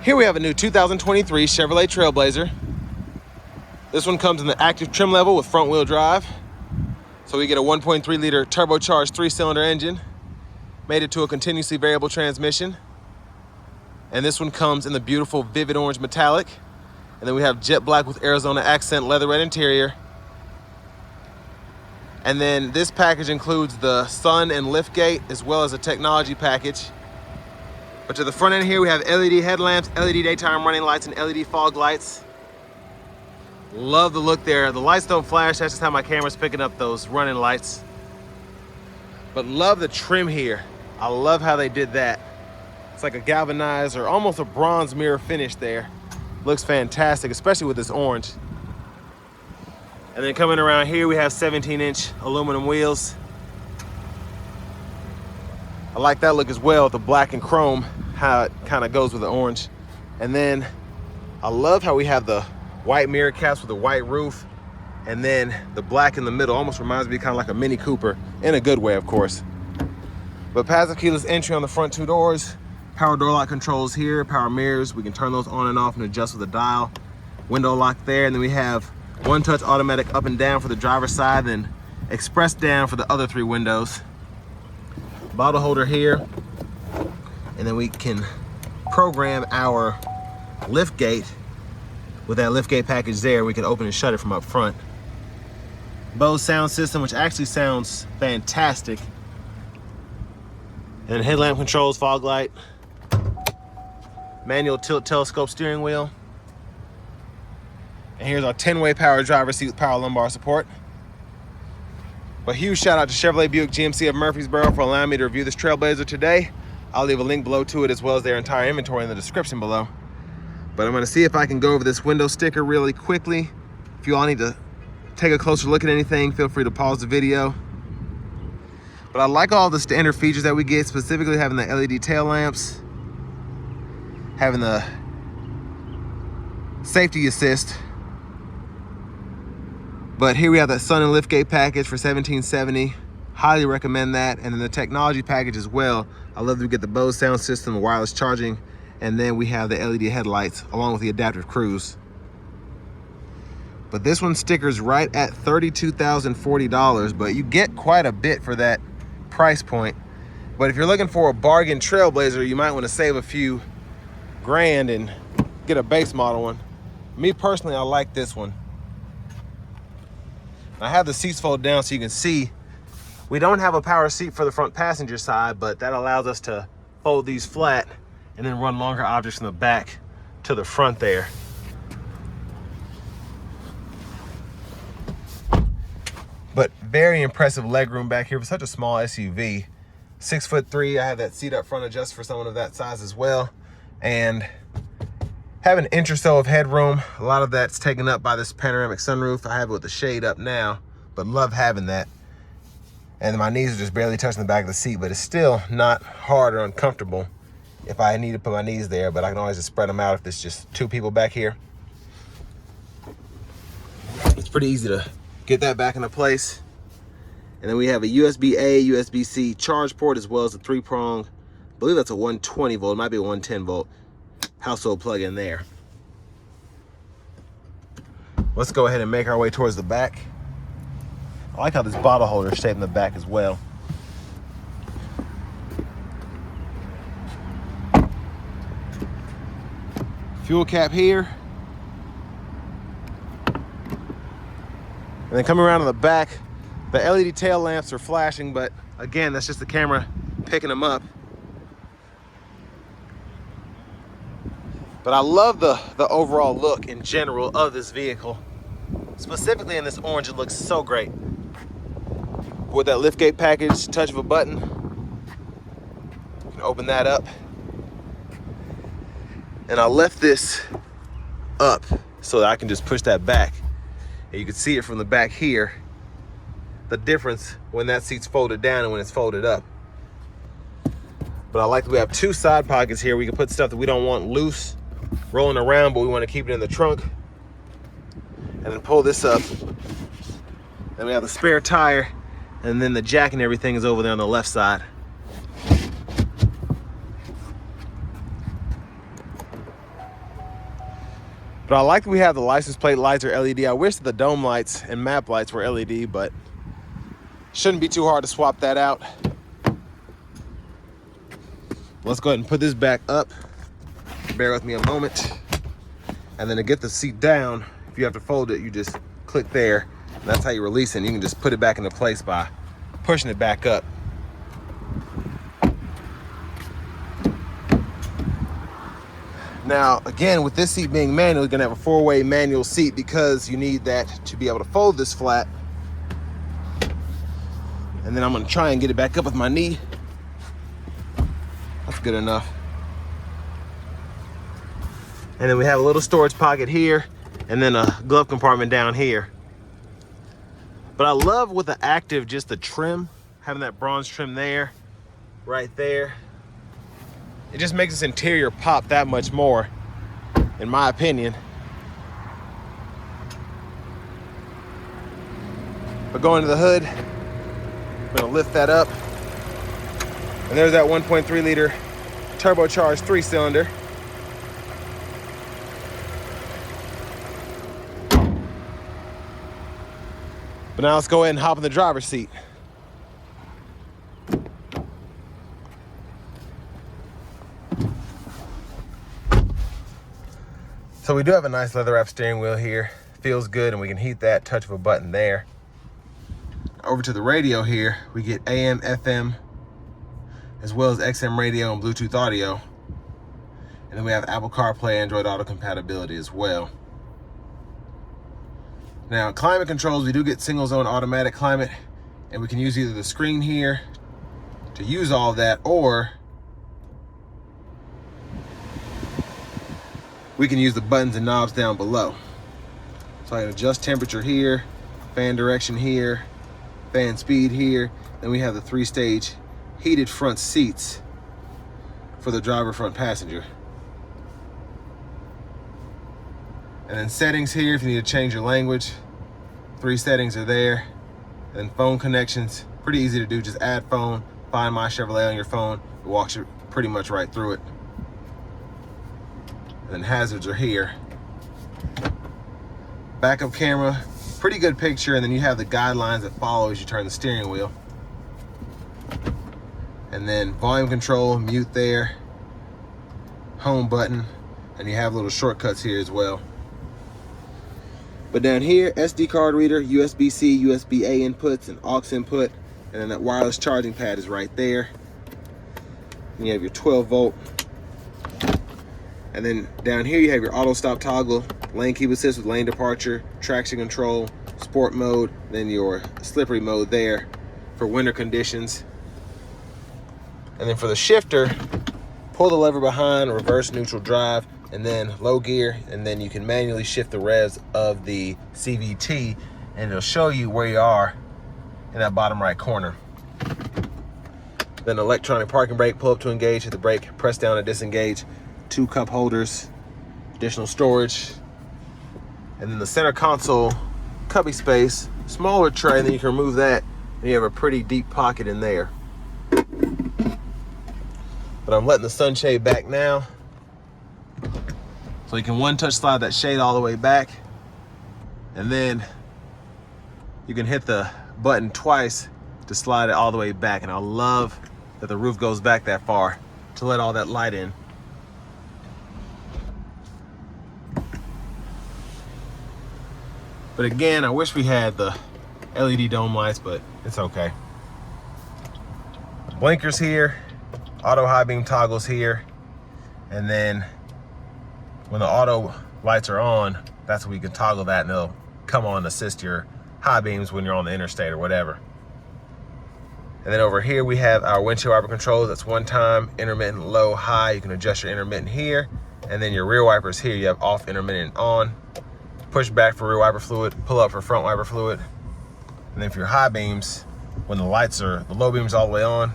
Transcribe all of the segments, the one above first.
Here we have a new 2023 Chevrolet Trailblazer. This one comes in the active trim level with front wheel drive. So we get a 1.3 liter turbocharged 3-cylinder engine, made it to a continuously variable transmission. And this one comes in the beautiful vivid orange metallic. And then we have jet black with Arizona accent leatherette interior. And then this package includes the sun and lift gate as well as a technology package. But to the front end here, we have LED headlamps, LED daytime running lights, and LED fog lights. Love the look there. The lights don't flash, that's just how my camera's picking up those running lights. But love the trim here. I love how they did that. It's like a galvanized or almost a bronze mirror finish there. Looks fantastic, especially with this orange. And then coming around here, we have 17-inch aluminum wheels. I like that look as well, the black and chrome, how it kind of goes with the orange. And then I love how we have the white mirror caps with the white roof, and then the black in the middle. Almost reminds me kind of like a Mini Cooper, in a good way, of course. But passive keyless entry on the front two doors, power door lock controls here, power mirrors. We can turn those on and off and adjust with a dial. Window lock there, and then we have one-touch automatic up and down for the driver's side, then express down for the other 3 windows. Bottle holder here, and then we can program our lift gate with that lift gate package there. We can open and shut it from up front. Bose sound system, which actually sounds fantastic. And headlamp controls, fog light, manual tilt telescope steering wheel. And here's our 10-way power driver seat with power lumbar support. But huge shout out to Chevrolet Buick GMC of Murfreesboro for allowing me to review this Trailblazer today. I'll leave a link below to it as well as their entire inventory in the description below. But I'm gonna see if I can go over this window sticker really quickly. If you all need to take a closer look at anything, feel free to pause the video. But I like all the standard features that we get, specifically having the LED tail lamps, having the safety assist. But here we have that sun and liftgate package for $17.70. Highly recommend that. And then the technology package as well. I love that we get the Bose sound system, wireless charging, and then we have the LED headlights along with the adaptive cruise. But this one stickers right at $32,040, but you get quite a bit for that price point. But if you're looking for a bargain Trailblazer, you might want to save a few grand and get a base model one. Me personally, I like this one. I have the seats folded down so you can see. We don't have a power seat for the front passenger side, but that allows us to fold these flat and then run longer objects from the back to the front there. But very impressive legroom back here for such a small SUV. 6'3", I have that seat up front adjusted for someone of that size as well. And have an inch or so of headroom. A lot of that's taken up by this panoramic sunroof. I have it with the shade up now, but love having that. And my knees are just barely touching the back of the seat, but it's still not hard or uncomfortable if I need to put my knees there, but I can always just spread them out if there's just 2 people back here. It's pretty easy to get that back into place. And then we have a USB-A, USB-C charge port, as well as a 3-prong, I believe that's a 120 volt, it might be a 110 volt household plug in there. Let's go ahead and make our way towards the back. I like how this bottle holder is shaped in the back as well. Fuel cap here. And then coming around to the back, the LED tail lamps are flashing, but again, that's just the camera picking them up. But I love the overall look in general of this vehicle. Specifically in this orange, it looks so great. With that liftgate package, touch of a button, you can open that up. And I left this up so that I can just push that back. And you can see it from the back here, the difference when that seat's folded down and when it's folded up. But I like that we have 2 side pockets here. We can put stuff that we don't want loose, rolling around, but we want to keep it in the trunk. And then pull this up. Then we have the spare tire, and then the jack and everything is over there on the left side. But I like that we have the license plate lights are LED. I wish that the dome lights and map lights were LED, but shouldn't be too hard to swap that out. Let's go ahead and put this back up. Bear with me a moment. And then to get the seat down, if you have to fold it, you just click there. And that's how you release it. And you can just put it back into place by pushing it back up. Now, again, with this seat being manual, you're gonna have a 4-way manual seat because you need that to be able to fold this flat. And then I'm gonna try and get it back up with my knee. That's good enough. And then we have a little storage pocket here and then a glove compartment down here. But I love with the Active, just the trim, having that bronze trim there, right there. It just makes this interior pop that much more, in my opinion. But going to the hood, I'm gonna lift that up. And there's that 1.3 liter turbocharged 3-cylinder. But now let's go ahead and hop in the driver's seat. So we do have a nice leather wrap steering wheel here. Feels good, and we can heat that, touch of a button there. Over to the radio here, we get AM, FM, as well as XM radio and Bluetooth audio. And then we have Apple CarPlay, Android Auto compatibility as well. Now, climate controls, we do get single zone automatic climate, and we can use either the screen here to use all of that, or we can use the buttons and knobs down below. So I can adjust temperature here, fan direction here, fan speed here. Then we have the 3-stage heated front seats for the driver, front passenger. And then settings here, if you need to change your language, 3 settings are there. And then phone connections, pretty easy to do. Just add phone, find My Chevrolet on your phone. It walks you pretty much right through it. And then hazards are here. Backup camera, pretty good picture. And then you have the guidelines that follow as you turn the steering wheel. And then volume control, mute there, home button, and you have little shortcuts here as well. But down here, SD card reader, USB-C, USB-A inputs, and aux input, and then that wireless charging pad is right there. And you have your 12-volt. And then down here you have your auto stop toggle, lane keep assist with lane departure, traction control, sport mode, then your slippery mode there for winter conditions. And then for the shifter, pull the lever behind, reverse neutral drive, and then low gear, and then you can manually shift the revs of the CVT, and it'll show you where you are in that bottom right corner. Then electronic parking brake, pull up to engage, hit the brake, press down to disengage. 2 cup holders, additional storage, and then the center console cubby space, smaller tray, and then you can remove that, and you have a pretty deep pocket in there. But I'm letting the sunshade back now, so you can one-touch slide that shade all the way back, and then you can hit the button twice to slide it all the way back. And I love that the roof goes back that far to let all that light in. But again, I wish we had the LED dome lights, but it's okay. Blinkers here, auto high beam toggles here, and then when the auto lights are on, that's when we can toggle that and they'll come on and assist your high beams when you're on the interstate or whatever. And then over here we have our windshield wiper controls. That's one time, intermittent, low, high. You can adjust your intermittent here. And then your rear wipers here, you have off, intermittent, on. Push back for rear wiper fluid, pull up for front wiper fluid. And then for your high beams, when the lights are, the low beams all the way on,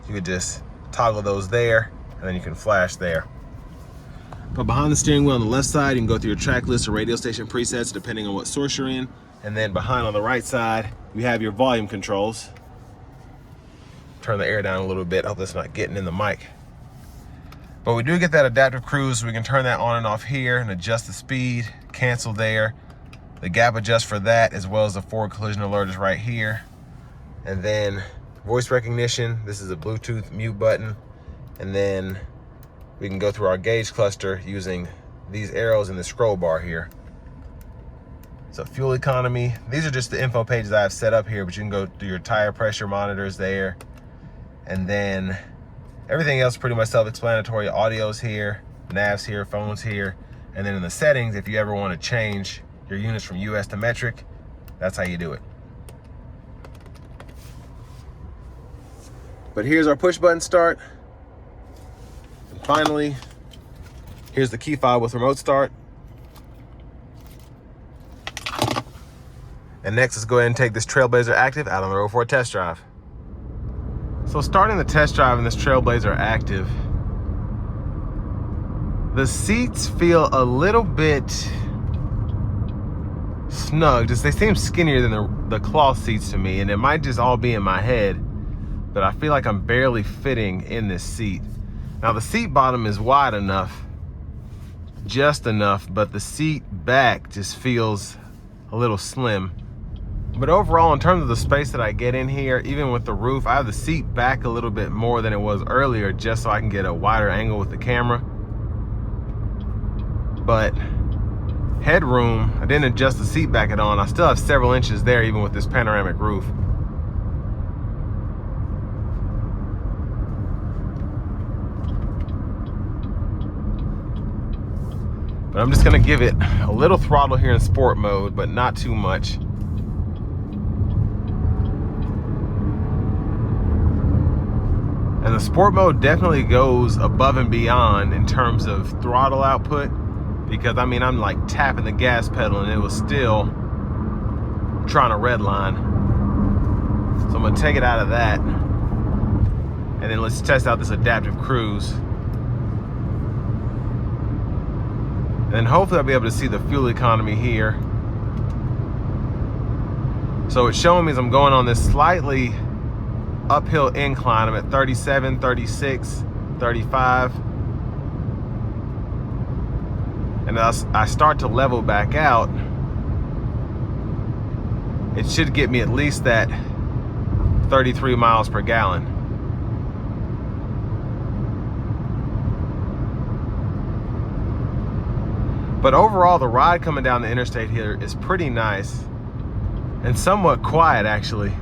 you could just toggle those there, and then you can flash there. But behind the steering wheel on the left side, you can go through your track list or radio station presets depending on what source you're in. And then behind on the right side, you have your volume controls. Turn the air down a little bit, hope that's not getting in the mic. But we do get that adaptive cruise, so we can turn that on and off here and adjust the speed, cancel there. The gap adjust for that, as well as the forward collision alert is right here. And then voice recognition, this is a Bluetooth mute button. And then we can go through our gauge cluster using these arrows in the scroll bar here. So fuel economy, these are just the info pages I have set up here, but you can go through your tire pressure monitors there. And then everything else is pretty much self-explanatory. Audio's here, nav's here, phone's here. And then in the settings, if you ever want to change your units from US to metric, that's how you do it. But here's our push button start. And finally, here's the key fob with remote start. And next, let's go ahead and take this Trailblazer Active out on the road for a test drive. So starting the test drive in this Trailblazer Active, the seats feel a little bit snug. They seem skinnier than the cloth seats to me, and it might just all be in my head, but I feel like I'm barely fitting in this seat. Now the seat bottom is wide enough, just enough, but the seat back just feels a little slim. But overall, in terms of the space that I get in here, even with the roof, I have the seat back a little bit more than it was earlier, just so I can get a wider angle with the camera. But headroom, I didn't adjust the seat back at all. I still have several inches there, even with this panoramic roof. But I'm just gonna give it a little throttle here in sport mode, but not too much. And the sport mode definitely goes above and beyond in terms of throttle output, because I mean, I'm like tapping the gas pedal and it was still trying to redline. So I'm gonna take it out of that. And then let's test out this adaptive cruise. And then hopefully I'll be able to see the fuel economy here. So it's showing me as I'm going on this slightly uphill incline. I'm at 37, 36, 35. And as I start to level back out, it should get me at least that 33 miles per gallon. But overall, the ride coming down the interstate here is pretty nice and somewhat quiet, actually.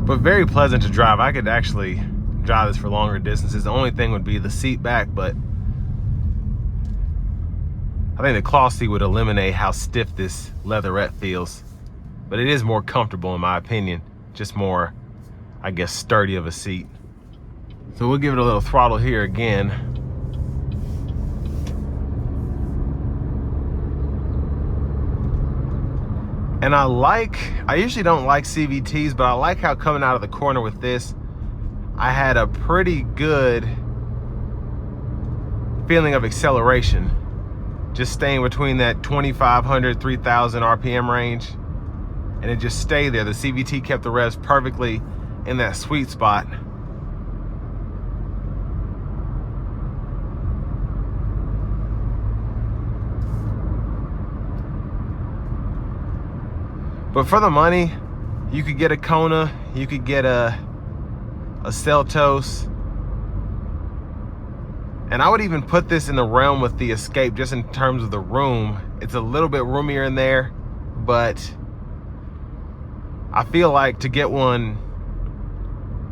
But very pleasant to drive. I could actually drive this for longer distances. The only thing would be the seat back, but I think the cloth seat would eliminate how stiff this Leatherette feels. But it is more comfortable in my opinion. Just more, I guess, sturdy of a seat. So we'll give it a little throttle here again. And I usually don't like CVTs, but I like how coming out of the corner with this, I had a pretty good feeling of acceleration. Just staying between that 2,500, 3,000 RPM range. And it just stayed there. The CVT kept the revs perfectly in that sweet spot. But for the money, you could get a Kona, you could get a Seltos. And I would even put this in the realm with the Escape, just in terms of the room. It's a little bit roomier in there, but I feel like to get one,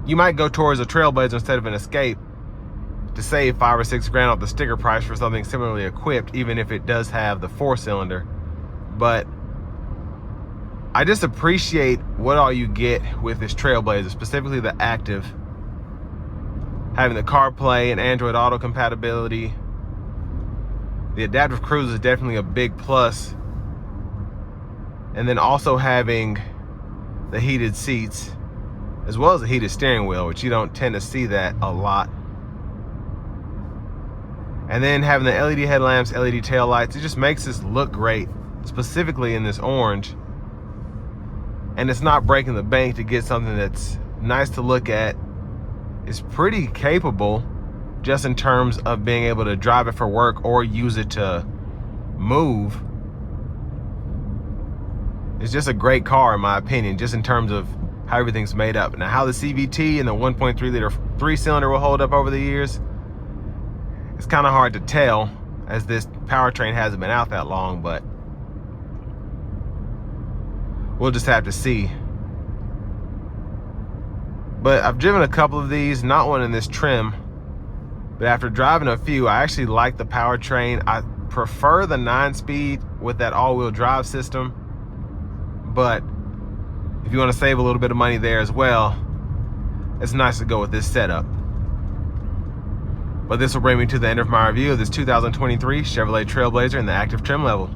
you might go towards a Trailblazer instead of an Escape to save $5 or $6 grand off the sticker price for something similarly equipped, even if it does have the 4-cylinder. But I just appreciate what all you get with this Trailblazer, specifically the Active. Having the CarPlay and Android Auto compatibility. The adaptive cruise is definitely a big plus. And then also having the heated seats, as well as the heated steering wheel, which you don't tend to see that a lot. And then having the LED headlamps, LED taillights, it just makes this look great, specifically in this orange. And it's not breaking the bank to get something that's nice to look at. It's pretty capable just in terms of being able to drive it for work or use it to move. It's just a great car in my opinion, just in terms of how everything's made up. Now how the CVT and the 1.3 liter 3-cylinder will hold up over the years, it's kind of hard to tell as this powertrain hasn't been out that long, but we'll just have to see. But I've driven a couple of these, not one in this trim, but after driving a few, I actually like the powertrain. I prefer the 9-speed with that all-wheel drive system, but if you want to save a little bit of money there as well, it's nice to go with this setup. But this will bring me to the end of my review of this 2023 Chevrolet Trailblazer in the active trim level.